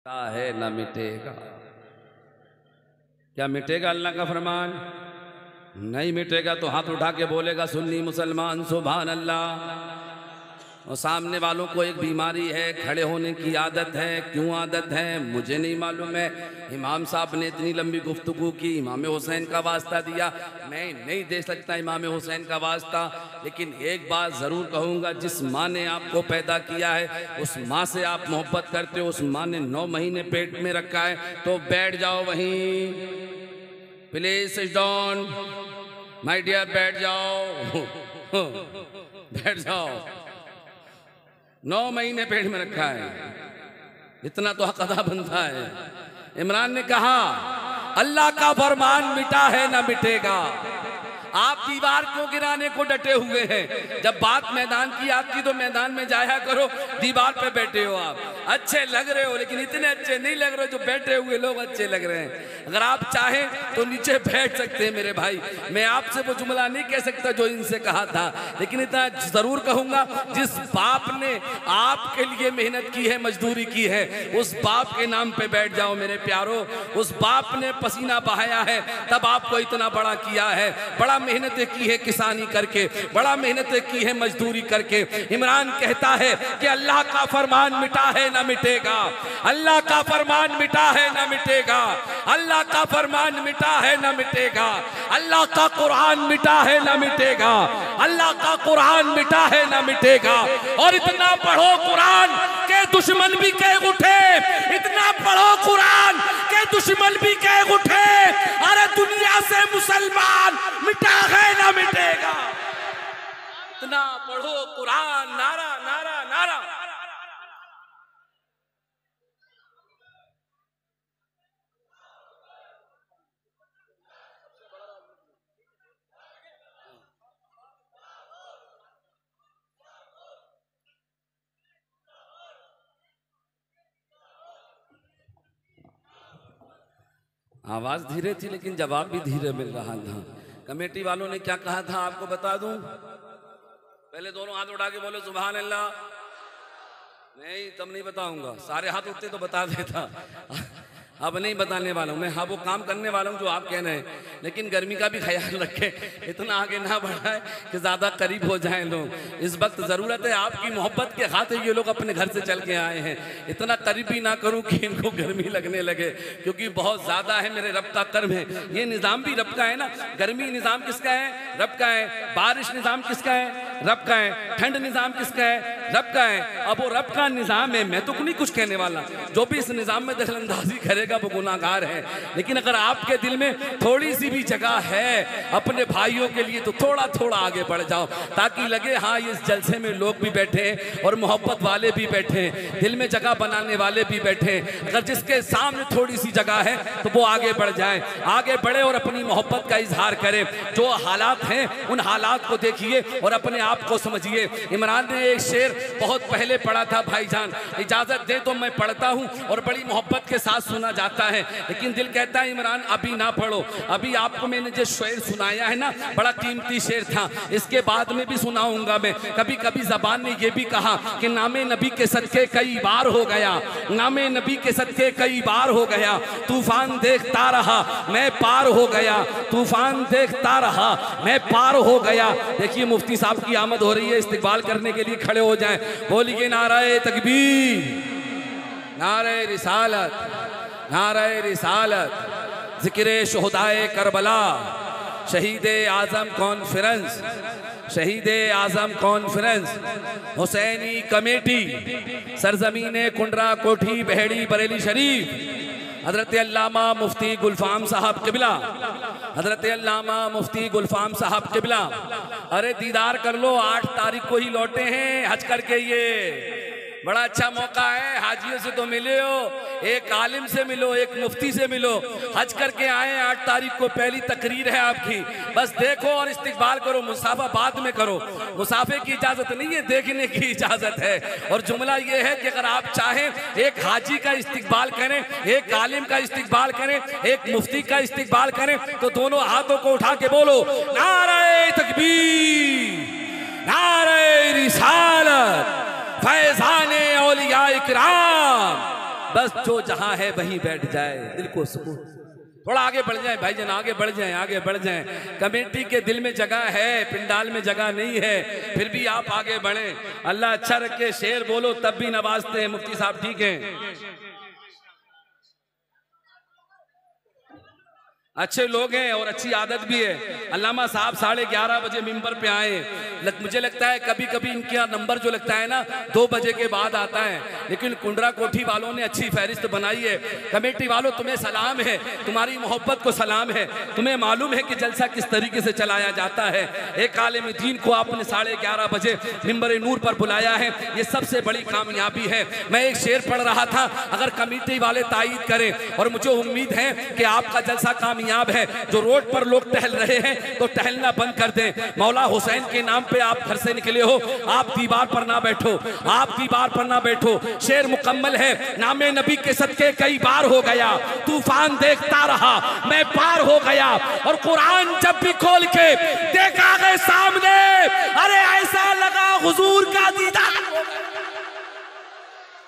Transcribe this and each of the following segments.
है ना मिटेगा। क्या मिटेगा अल्लाह का फरमान? नहीं मिटेगा। तो हाथ उठा के बोलेगा सुन्नी मुसलमान सुभान अल्लाह। और सामने वालों को एक बीमारी है, खड़े होने की आदत है। क्यों आदत है मुझे नहीं मालूम है। इमाम साहब ने इतनी लंबी गुफ्तगू की, इमाम हुसैन का वास्ता दिया। मैं नहीं दे सकता इमाम हुसैन का वास्ता, लेकिन एक बात ज़रूर कहूँगा, जिस माँ ने आपको पैदा किया है उस माँ से आप मोहब्बत करते हो। उस माँ ने 9 महीने पेट में रखा है, तो बैठ जाओ वहीं। Please sit down my dear, बैठ जाओ बैठ जाओ। 9 महीने पेट में रखा है, इतना तो हक अदा बनता है। इमरान ने कहा अल्लाह का फरमान मिटा है ना मिटेगा। आप दीवार क्यों गिराने को डटे हुए हैं? जब बात मैदान की आपकी तो मैदान में जाया करो। दीवार पे बैठे हो आप, अच्छे लग रहे हो, लेकिन इतने अच्छे नहीं लग रहे हो जो बैठे हुए लोग अच्छे लग रहे हैं। अगर आप चाहें तो नीचे बैठ सकते हैं मेरे भाई। मैं आपसे वो जुमला नहीं कह सकता जो इनसे कहा था, लेकिन इतना जरूर कहूंगा, जिस बाप ने आपके लिए मेहनत की है, मजदूरी की है, उस बाप के नाम पे बैठ जाओ मेरे प्यारो। उस बाप ने पसीना बहाया है, तब आपको इतना बड़ा किया है। बड़ा मेहनतें की है किसानी करके, बड़ा मेहनतें की है मजदूरी करके। इमरान कहता है कि अल्लाह का फरमान मिटा है ना मिटेगा। अल्लाह का फरमान मिटा है ना मिटेगा। अल्लाह का फरमान मिटा है ना मिटेगा। अल्लाह का कुरान मिटा है ना मिटेगा। अल्लाह का कुरान मिटा है ना मिटेगा। और इतना पढ़ो कुरान के दुश्मन भी कह उठे, इतना पढ़ो कुरान के दुश्मन भी कह उठे, अरे दुनिया से मुसलमान मिटा है ना मिटेगा। इतना पढ़ो कुरान, नारा नारा नारा। आवाज धीरे थी लेकिन जवाब भी धीरे मिल रहा था। कमेटी वालों ने क्या कहा था आपको बता दूं? पहले दोनों हाथ उठा के बोले सुभान अल्लाह। नहीं तब नहीं बताऊंगा, सारे हाथ उठते तो बता देता। अब नहीं बताने वाला हूँ मैं। हाँ वो काम करने वाला हूँ जो आप कह रहे हैं, लेकिन गर्मी का भी ख्याल रखें, इतना आगे ना बढ़ाए कि ज़्यादा करीब हो जाएं लोग। इस वक्त ज़रूरत है आपकी मोहब्बत के खातिर ये लोग अपने घर से चल के आए हैं। इतना करीब भी ना करूँ कि इनको गर्मी लगने लगे, क्योंकि बहुत ज़्यादा है। मेरे रब का कर्म है, ये निज़ाम भी रब का है ना। गर्मी निज़ाम किसका है? रब का है। बारिश निज़ाम किसका है? रब का है। ठंड निज़ाम किसका है? रब का है। अब वो रब का निज़ाम है, मैं तो नहीं कुछ कहने वाला। जो भी इस निज़ाम में दखलंदाजी करेगा वो गुनाहगार है। लेकिन अगर आपके दिल में थोड़ी सी भी जगह है अपने भाइयों के लिए, तो थोड़ा थोड़ा आगे बढ़ जाओ, ताकि लगे हाँ इस जलसे में लोग भी बैठे हैं और मोहब्बत वाले भी बैठे हैं, दिल में जगह बनाने वाले भी बैठे हैं। अगर जिसके सामने थोड़ी सी जगह है तो वो आगे बढ़ जाए, आगे बढ़े और अपनी मोहब्बत का इजहार करे। जो हालात हैं उन हालात को देखिए और अपने आप को समझिए। इमरान ने एक शेर बहुत पहले पढ़ा था भाईजान, इजाजत दे तो मैं पढ़ता हूँ और बड़ी मोहब्बत के साथ सुना जाता है, लेकिन दिल कहता है इमरान अभी ना पढ़ो। अभी आपको मैंने जो शेर सुनाया है ना, बड़ा कीमती शेर था, इसके बाद में भी सुनाऊंगा मैं। कभी कभी जबान ने ये भी कहा कि नामे नबी के सदके कई बार हो गया, नामे नबी के सदके कई बार हो गया, तूफान देखता रहा मैं पार हो गया, तूफान देखता रहा मैं पार हो गया। देखिए मुफ्ती साहब की आमद हो रही है, इस्तकबाल करने के लिए खड़े हो जाएं। बोलिए नारे तकबीर, नारे रिसालत, नारे रिसालत, ज़िक्रे शुहदाए करबला, शहीद आज़म कॉन्फ्रेंस, शहीद आज़म कॉन्फ्रेंस, हुसैनी कमेटी, सरजमीन कुंडरा कोठी बहेड़ी बरेली शरीफ, हजरत अल्लामा मुफ्ती गुलफाम साहब किबला, हजरत अल्लामा मुफ्ती गुलफाम साहब किबला। अरे दीदार कर लो, 8 तारीख को ही लौटे हैं हज करके। ये बड़ा अच्छा मौका है, हाजियों से तो मिले हो, एक आलिम से मिलो, एक मुफ्ती से मिलो, हज करके आए 8 तारीख को, पहली तकरीर है आपकी। बस देखो और इस्तकबाल करो, मुसाफा बाद में करो। मुसाफे की इजाजत नहीं है, देखने की इजाजत है। और जुमला ये है कि अगर आप चाहें एक हाजी का इस्तकबाल करें, एक आलिम का इस्तकबाल करें, एक मुफ्ती का इस्तकबाल करें, तो दोनों हाथों को उठा के बोलो नारे तकबीर, नारे रिसालत, फैज़ाने औलिया इकराम, बस जो जहां है वहीं बैठ जाए, दिल को सुकून। थोड़ा आगे बढ़ जाए भाईजान, आगे बढ़ जाए, आगे बढ़ जाए। कमेटी के दिल में जगह है, पिंडाल में जगह नहीं है, फिर भी आप आगे बढ़े। अल्लाह अच्छा रखे। शेर बोलो तब भी नवाजते हैं। मुफ्ती साहब ठीक है, अच्छे लोग हैं और अच्छी आदत भी है। अल्लामा साहब 11:30 बजे मिंबर पे आए। मुझे लगता है कभी कभी इनके यहाँ नंबर जो लगता है ना 2 बजे के बाद आता है, लेकिन कुंडरा कोठी वालों ने अच्छी फहरिस्त बनाई है। कमेटी वालों तुम्हें सलाम है, तुम्हारी मोहब्बत को सलाम है। तुम्हें मालूम है कि जलसा किस तरीके से चलाया जाता है। एक आलिम दीन को आपने 11:30 बजे मिंबर नूर पर बुलाया है, ये सबसे बड़ी कामयाबी है। मैं एक शेर पढ़ रहा था, अगर कमेटी वाले तायीद करें, और मुझे उम्मीद है कि आपका जलसा कामयाब है। जो रोड पर लोग टहल रहे हैं तो टहलना बंद कर दें। मौला हुसैन के नाम पे आप घर से निकले हो, आप दीवार पर ना बैठो, आप दीवार पर ना बैठो। शेर मुकम्मल है। नामे नबी के सदके कई बार हो गया, तूफान देखता रहा मैं पार हो गया। और कुरान जब भी खोल के देखा गए सामने, अरे ऐसा लगा हुजूर का दीदार।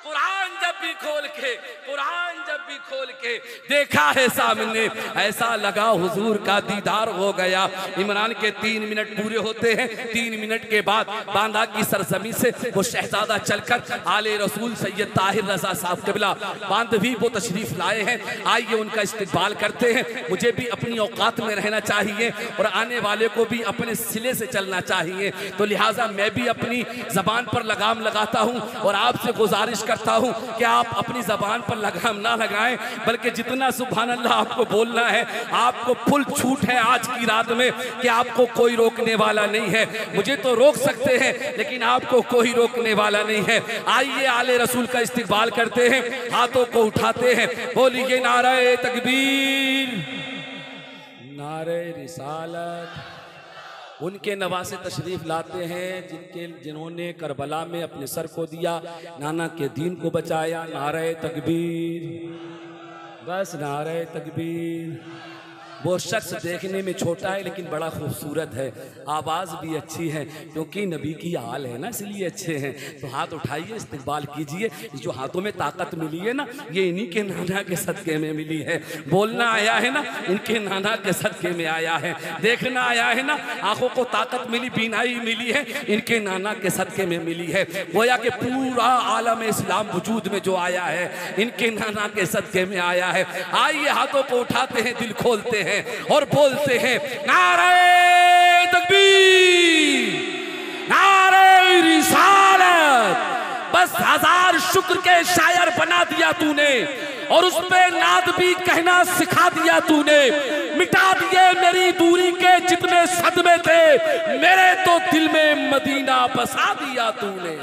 कुरान जब भी खोल के, कुरान जब भी खोल के देखा है सामने, ऐसा लगा हुजूर का दीदार हो गया। इमरान के 3 मिनट पूरे होते हैं। 3 मिनट के बाद बांदा की सरजमी से वो शहजादा चलकर आले रसूल सैयद ताहिर रजा साहब क़िबला बांधवी वो तशरीफ लाए हैं। आइए उनका इस्तकबाल करते हैं। मुझे भी अपनी औकात में रहना चाहिए और आने वाले को भी अपने सिले से चलना चाहिए, तो लिहाजा मैं भी अपनी जबान पर लगाम लगाता हूँ और आपसे गुजारिश करता हूँ कि आप अपनी जबान पर लगाम ना लगाएं, बल्कि जितना सुभान अल्लाह आपको बोलना है, आपको फुल छूट है आज की रात में कि आपको कोई रोकने वाला नहीं है। मुझे तो रोक सकते हैं लेकिन आपको कोई रोकने वाला नहीं है। आइए आले रसूल का इस्तकबाल करते हैं, हाथों को उठाते हैं, बोलिए नारे तकबीर, नारे रिसालत। उनके नवासे तशरीफ लाते हैं जिन्होंने करबला में अपने सर को दिया, नाना के दीन को बचाया। नारे तकबीर, बस नारे तकबीर। वो शख्स देखने में छोटा है लेकिन बड़ा खूबसूरत है, आवाज़ भी अच्छी है, क्योंकि नबी की आल है ना, इसलिए अच्छे हैं। तो हाथ उठाइए, इस्तकबाल कीजिए। जो हाथों में ताकत मिली है ना, ये इन्हीं के नाना के सदके में मिली है। बोलना आया है ना, इनके नाना के सदके में आया है। देखना आया है ना, आंखों को ताकत मिली, बीनाई मिली है, इनके नाना के सदके में मिली है। गोया कि पूरा आलम इस्लाम वजूद में जो आया है, इनके नाना के सदके में आया है। आइए हाथों को उठाते हैं, दिल खोलते हैं और बोलते हैं नारे तकबीर, नारे रिसालत। बस 1000 शुक्र के शायर बना दिया तूने और उस पे नाद भी कहना सिखा दिया तूने। मिटा दिए मेरी दूरी के जितने सदमे थे, मेरे तो दिल में मदीना बसा दिया तूने।